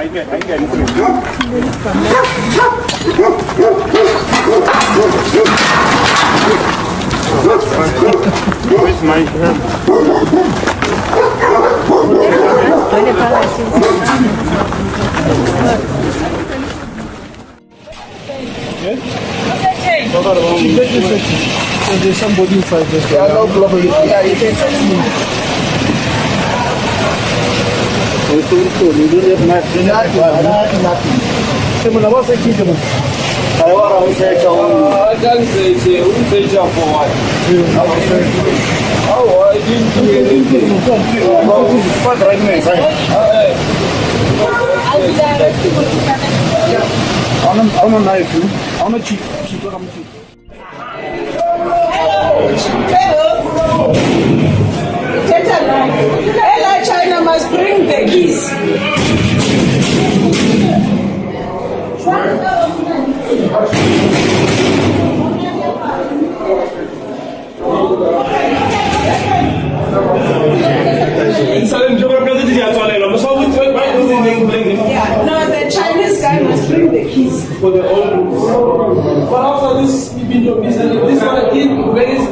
Where's my there's somebody inside this. Yeah, no problem. Yeah, you can touch me. Hello, China must bring the keys. Yeah, no, the Chinese guy must bring the keys.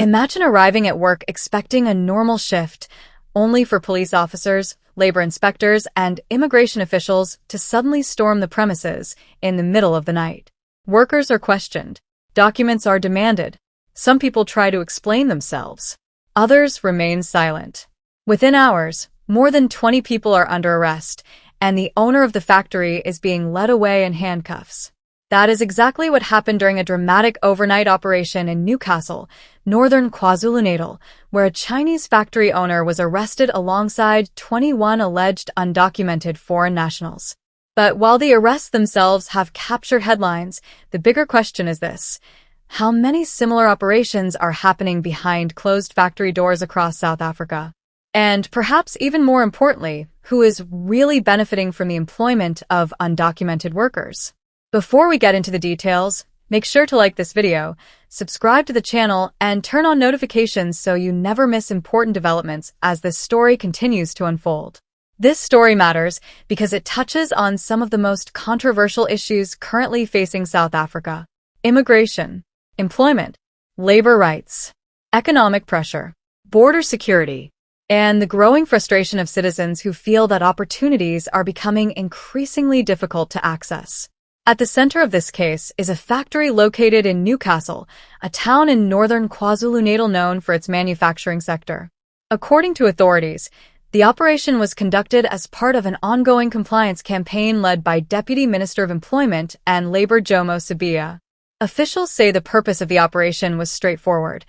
Imagine arriving at work expecting a normal shift, only for police officers, labor inspectors, and immigration officials to suddenly storm the premises in the middle of the night. Workers are questioned. Documents are demanded. Some people try to explain themselves. Others remain silent. Within hours, more than 20 people are under arrest, and the owner of the factory is being led away in handcuffs. That is exactly what happened during a dramatic overnight operation in Newcastle, northern KwaZulu-Natal, where a Chinese factory owner was arrested alongside 21 alleged undocumented foreign nationals. But while the arrests themselves have captured headlines, the bigger question is this: how many similar operations are happening behind closed factory doors across South Africa? And perhaps even more importantly, who is really benefiting from the employment of undocumented workers? Before we get into the details, make sure to like this video, subscribe to the channel, and turn on notifications so you never miss important developments as this story continues to unfold. This story matters because it touches on some of the most controversial issues currently facing South Africa: immigration, employment, labor rights, economic pressure, border security, and the growing frustration of citizens who feel that opportunities are becoming increasingly difficult to access. At the center of this case is a factory located in Newcastle, a town in northern KwaZulu-Natal known for its manufacturing sector. According to authorities, the operation was conducted as part of an ongoing compliance campaign led by Deputy Minister of Employment and Labor Jomo Sibiya. Officials say the purpose of the operation was straightforward: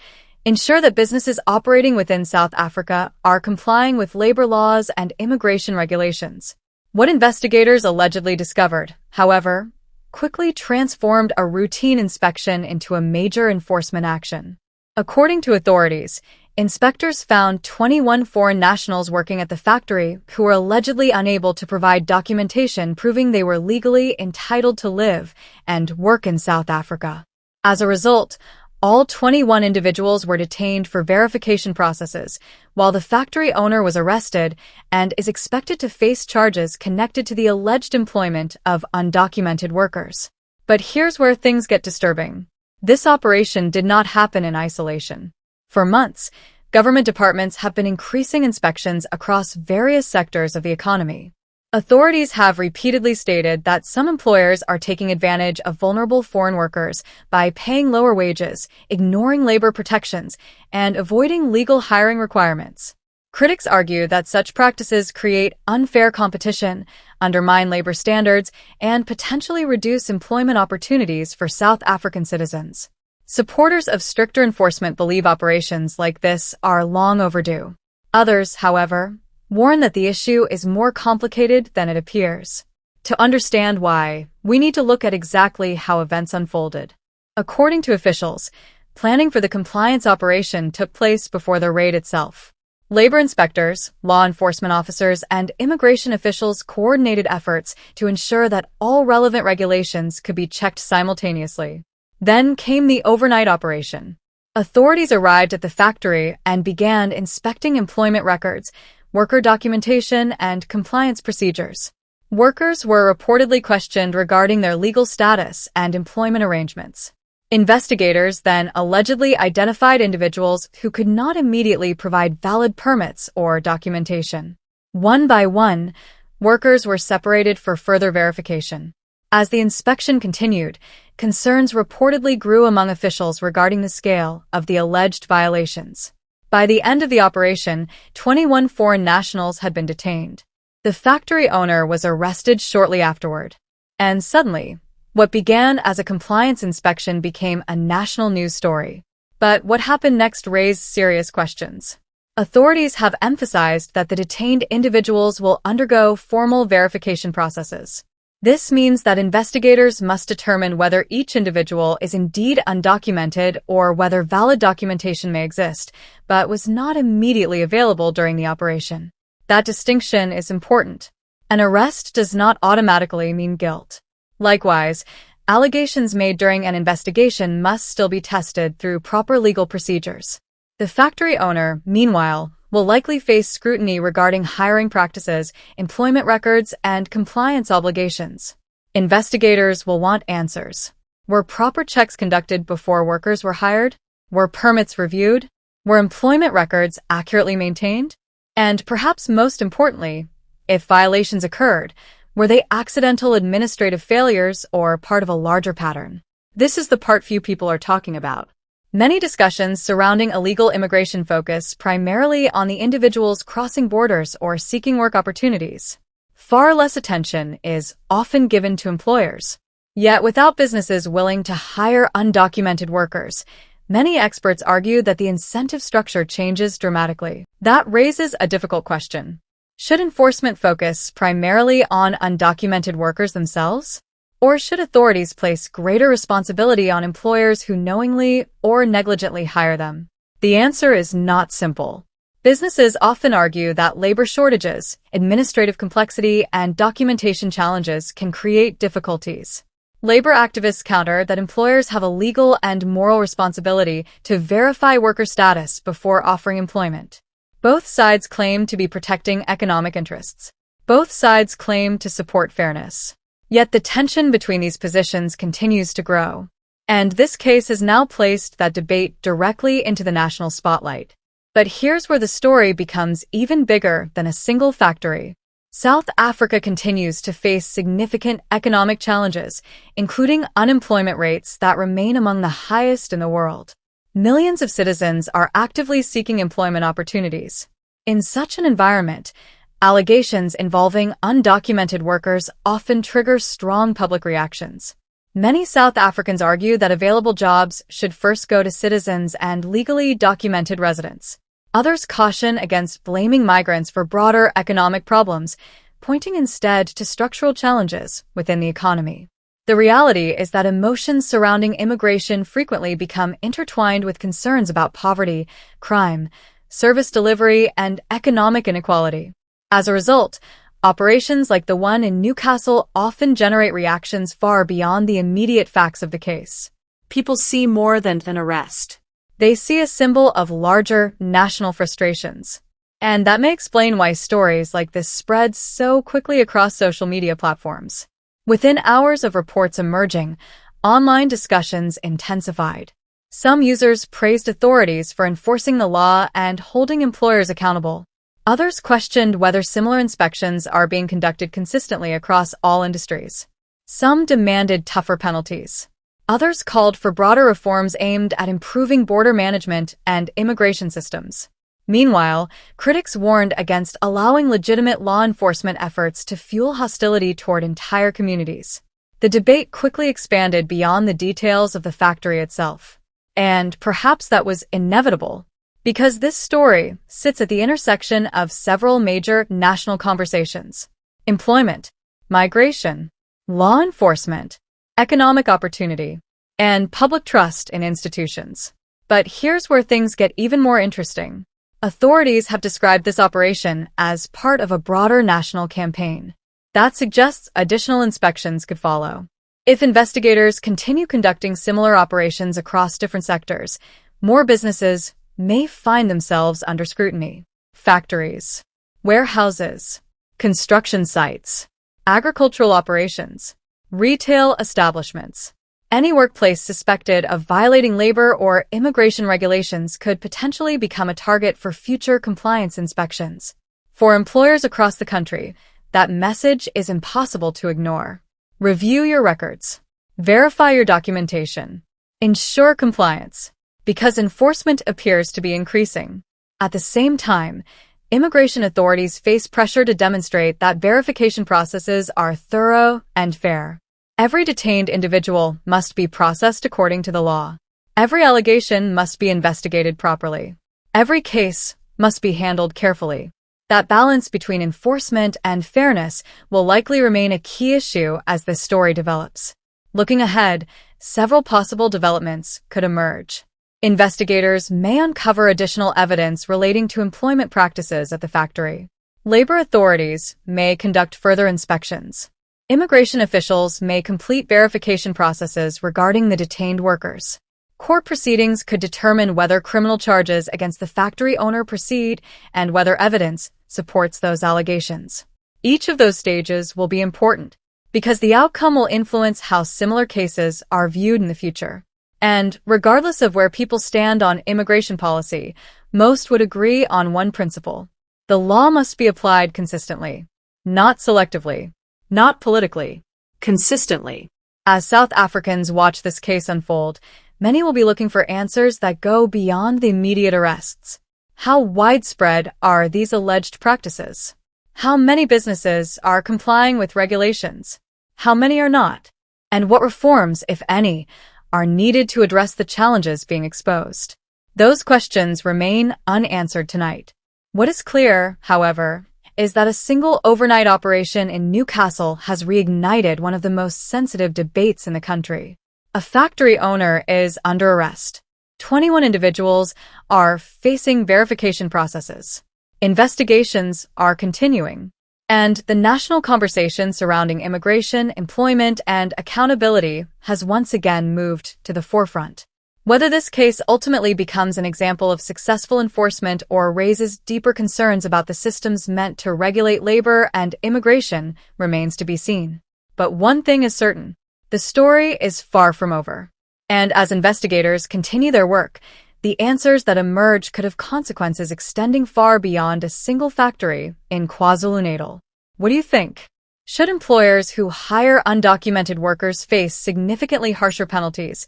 ensure that businesses operating within South Africa are complying with labor laws and immigration regulations. What investigators allegedly discovered, however, quickly transformed a routine inspection into a major enforcement action. According to authorities, inspectors found 21 foreign nationals working at the factory who were allegedly unable to provide documentation proving they were legally entitled to live and work in South Africa. As a result, all 21 individuals were detained for verification processes, while the factory owner was arrested and is expected to face charges connected to the alleged employment of undocumented workers. But here's where things get disturbing. This operation did not happen in isolation. For months, government departments have been increasing inspections across various sectors of the economy. Authorities have repeatedly stated that some employers are taking advantage of vulnerable foreign workers by paying lower wages, ignoring labor protections, and avoiding legal hiring requirements. Critics argue that such practices create unfair competition, undermine labor standards, and potentially reduce employment opportunities for South African citizens. Supporters of stricter enforcement believe operations like this are long overdue. Others, however, warn that the issue is more complicated than it appears. To understand why, we need to look at exactly how events unfolded. According to officials, planning for the compliance operation took place before the raid itself. Labor inspectors, law enforcement officers, and immigration officials coordinated efforts to ensure that all relevant regulations could be checked simultaneously. Then came the overnight operation. Authorities arrived at the factory and began inspecting employment records, worker documentation, and compliance procedures. Workers were reportedly questioned regarding their legal status and employment arrangements. Investigators then allegedly identified individuals who could not immediately provide valid permits or documentation. One by one, workers were separated for further verification. As the inspection continued, concerns reportedly grew among officials regarding the scale of the alleged violations. By the end of the operation, 21 foreign nationals had been detained. The factory owner was arrested shortly afterward. And suddenly, what began as a compliance inspection became a national news story. But what happened next raised serious questions. Authorities have emphasized that the detained individuals will undergo formal verification processes. This means that investigators must determine whether each individual is indeed undocumented or whether valid documentation may exist, but was not immediately available during the operation. That distinction is important. An arrest does not automatically mean guilt. Likewise, allegations made during an investigation must still be tested through proper legal procedures. The factory owner, meanwhile, will likely face scrutiny regarding hiring practices, employment records, and compliance obligations. Investigators will want answers. Were proper checks conducted before workers were hired? Were permits reviewed? Were employment records accurately maintained? And perhaps most importantly, if violations occurred, were they accidental administrative failures or part of a larger pattern? This is the part few people are talking about. Many discussions surrounding illegal immigration focus primarily on the individuals crossing borders or seeking work opportunities. Far less attention is often given to employers. Yet without businesses willing to hire undocumented workers, many experts argue that the incentive structure changes dramatically. That raises a difficult question. Should enforcement focus primarily on undocumented workers themselves? Or should authorities place greater responsibility on employers who knowingly or negligently hire them? The answer is not simple. Businesses often argue that labor shortages, administrative complexity, and documentation challenges can create difficulties. Labor activists counter that employers have a legal and moral responsibility to verify worker status before offering employment. Both sides claim to be protecting economic interests. Both sides claim to support fairness. Yet the tension between these positions continues to grow. And this case has now placed that debate directly into the national spotlight. But here's where the story becomes even bigger than a single factory. South Africa continues to face significant economic challenges, including unemployment rates that remain among the highest in the world. Millions of citizens are actively seeking employment opportunities. In such an environment, allegations involving undocumented workers often trigger strong public reactions. Many South Africans argue that available jobs should first go to citizens and legally documented residents. Others caution against blaming migrants for broader economic problems, pointing instead to structural challenges within the economy. The reality is that emotions surrounding immigration frequently become intertwined with concerns about poverty, crime, service delivery, and economic inequality. As a result, operations like the one in Newcastle often generate reactions far beyond the immediate facts of the case. People see more than an arrest. They see a symbol of larger national frustrations. And that may explain why stories like this spread so quickly across social media platforms. Within hours of reports emerging, online discussions intensified. Some users praised authorities for enforcing the law and holding employers accountable. Others questioned whether similar inspections are being conducted consistently across all industries. Some demanded tougher penalties. Others called for broader reforms aimed at improving border management and immigration systems. Meanwhile, critics warned against allowing legitimate law enforcement efforts to fuel hostility toward entire communities. The debate quickly expanded beyond the details of the factory itself. And perhaps that was inevitable, because this story sits at the intersection of several major national conversations: employment, migration, law enforcement, economic opportunity, and public trust in institutions. But here's where things get even more interesting. Authorities have described this operation as part of a broader national campaign. That suggests additional inspections could follow. If investigators continue conducting similar operations across different sectors, more businesses may find themselves under scrutiny. Factories, warehouses, construction sites, agricultural operations, retail establishments. Any workplace suspected of violating labor or immigration regulations could potentially become a target for future compliance inspections. For employers across the country, that message is impossible to ignore. Review your records. Verify your documentation. Ensure compliance, because enforcement appears to be increasing. At the same time, immigration authorities face pressure to demonstrate that verification processes are thorough and fair. Every detained individual must be processed according to the law. Every allegation must be investigated properly. Every case must be handled carefully. That balance between enforcement and fairness will likely remain a key issue as this story develops. Looking ahead, several possible developments could emerge. Investigators may uncover additional evidence relating to employment practices at the factory. Labor authorities may conduct further inspections. Immigration officials may complete verification processes regarding the detained workers. Court proceedings could determine whether criminal charges against the factory owner proceed and whether evidence supports those allegations. Each of those stages will be important because the outcome will influence how similar cases are viewed in the future. And regardless of where people stand on immigration policy, most would agree on one principle. The law must be applied consistently, not selectively, not politically, Consistently. As South Africans watch this case unfold, many will be looking for answers that go beyond the immediate arrests. How widespread are these alleged practices? How many businesses are complying with regulations? How many are not? And what reforms, if any, are needed to address the challenges being exposed? Those questions remain unanswered tonight. What is clear, however, is that a single overnight operation in Newcastle has reignited one of the most sensitive debates in the country. A factory owner is under arrest. 21 individuals are facing verification processes. Investigations are continuing. And the national conversation surrounding immigration, employment, and accountability has once again moved to the forefront. Whether this case ultimately becomes an example of successful enforcement or raises deeper concerns about the systems meant to regulate labor and immigration remains to be seen. But one thing is certain: the story is far from over. And as investigators continue their work, the answers that emerge could have consequences extending far beyond a single factory in KwaZulu-Natal. What do you think? Should employers who hire undocumented workers face significantly harsher penalties?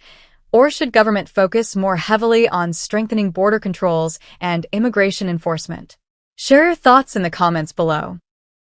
Or should government focus more heavily on strengthening border controls and immigration enforcement? Share your thoughts in the comments below.